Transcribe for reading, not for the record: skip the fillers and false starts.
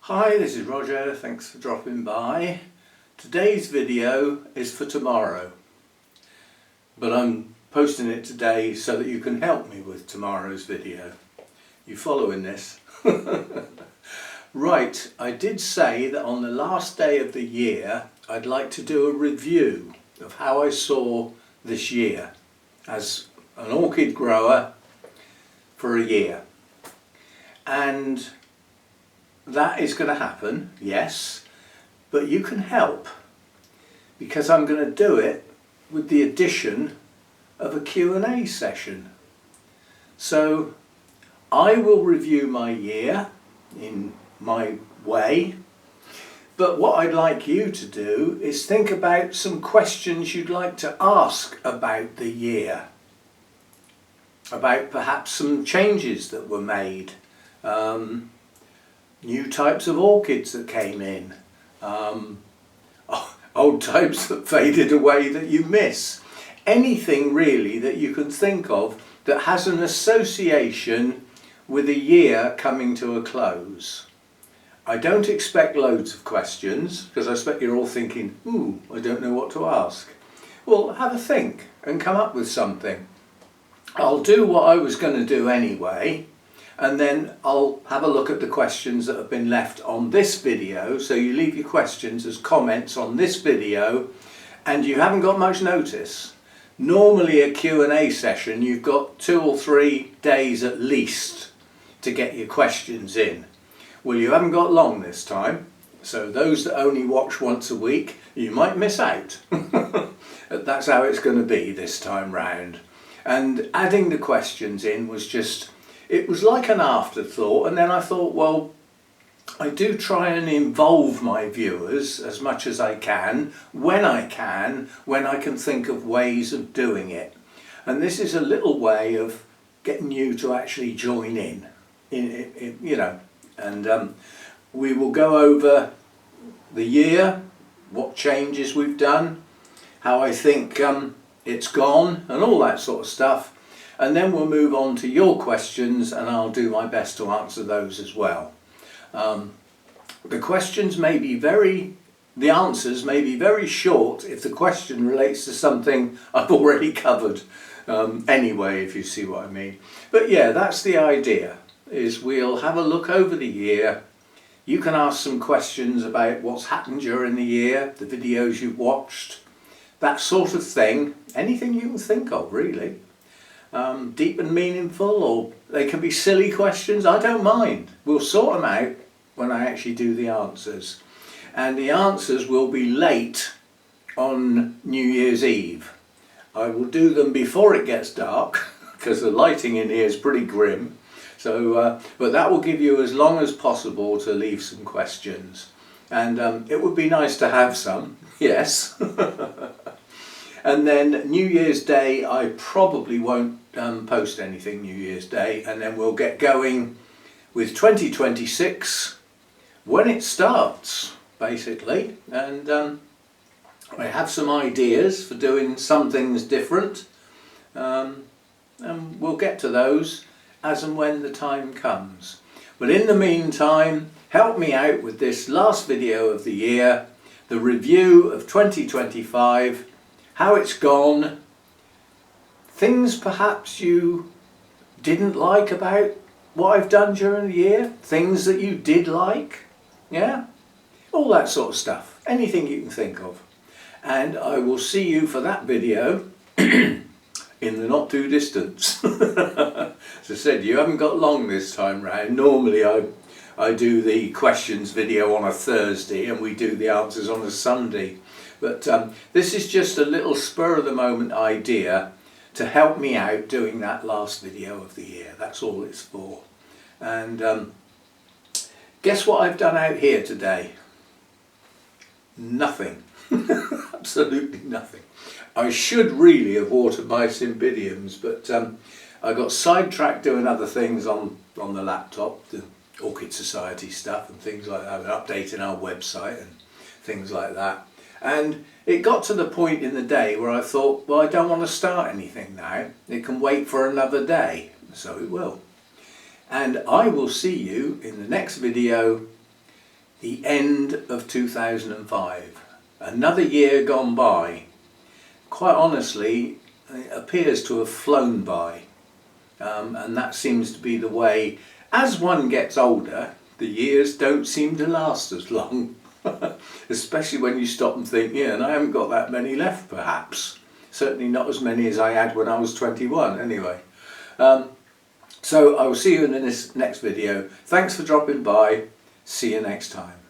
Hi, this is Roger, thanks for dropping by. Today's video is for tomorrow, but I'm posting it today so that you can help me with tomorrow's video. You following this? Right, I did say that on the last day of the year I'd like to do a review of how I saw this year as an orchid grower for a year. And that is going to happen, yes, but you can help because I'm going to do it with the addition of a Q&A session. So I will review my year in my way, but what I'd like you to do is think about some questions you'd like to ask about the year, about perhaps some changes that were made, new types of orchids that came in, old types that faded away that you miss. Anything really that you can think of that has an association with a year coming to a close. I don't expect loads of questions because I expect you're all thinking, ooh, I don't know what to ask. Well, have a think and come up with something. I'll do what I was going to do anyway, and then I'll have a look at the questions that have been left on this video. So you leave your questions as comments on this video, and you haven't got much notice. Normally a Q&A session, you've got 2 or 3 days at least to get your questions in. Well, you haven't got long this time, so those that only watch once a week, you might miss out. That's how it's going to be this time round. And adding the questions in was just, it was like an afterthought, and then I thought, well, I do try and involve my viewers as much as I can, when I can think of ways of doing it. And this is a little way of getting you to actually join in you know, and we will go over the year, what changes we've done, how I think it's gone, and all that sort of stuff. And then we'll move on to your questions, and I'll do my best to answer those as well. The questions may be the answers may be very short if the question relates to something I've already covered anyway, if you see what I mean. But yeah, that's the idea, is we'll have a look over the year. You can ask some questions about what's happened during the year, the videos you've watched, that sort of thing. Anything you can think of, really. Deep and meaningful, or they can be silly questions, I don't mind. We'll sort them out when I actually do the answers. And the answers will be late on New Year's Eve. I will do them before it gets dark, because the lighting in here is pretty grim. So, but that will give you as long as possible to leave some questions. And it would be nice to have some, yes. And then New Year's Day, I probably won't post anything New Year's Day, and then we'll get going with 2026 when it starts, basically. And I have some ideas for doing some things different, and we'll get to those as and when the time comes. But in the meantime, help me out with this last video of the year, the review of 2025, how it's gone, things perhaps you didn't like about what I've done during the year, things that you did like, yeah, all that sort of stuff, anything you can think of. And I will see you for that video in the not too distance. As I said, you haven't got long this time round. Normally I do the questions video on a Thursday and we do the answers on a Sunday. But this is just a little spur of the moment idea to help me out doing that last video of the year. That's all it's for. And guess what I've done out here today? Nothing. Absolutely nothing. I should really have watered my cymbidiums, but I got sidetracked doing other things on the laptop, the Orchid Society stuff and things like that, and updating our website and things like that. And it got to the point in the day where I thought, well, I don't want to start anything now. It can wait for another day. So it will. And I will see you in the next video The end of 2005. Another year gone by. Quite honestly, it appears to have flown by. And that seems to be the way. As one gets older, the years don't seem to last as long. Especially when you stop and think, yeah, and I haven't got that many left perhaps. Certainly not as many as I had when I was 21 anyway. So I will see you in the next video. Thanks for dropping by. See you next time.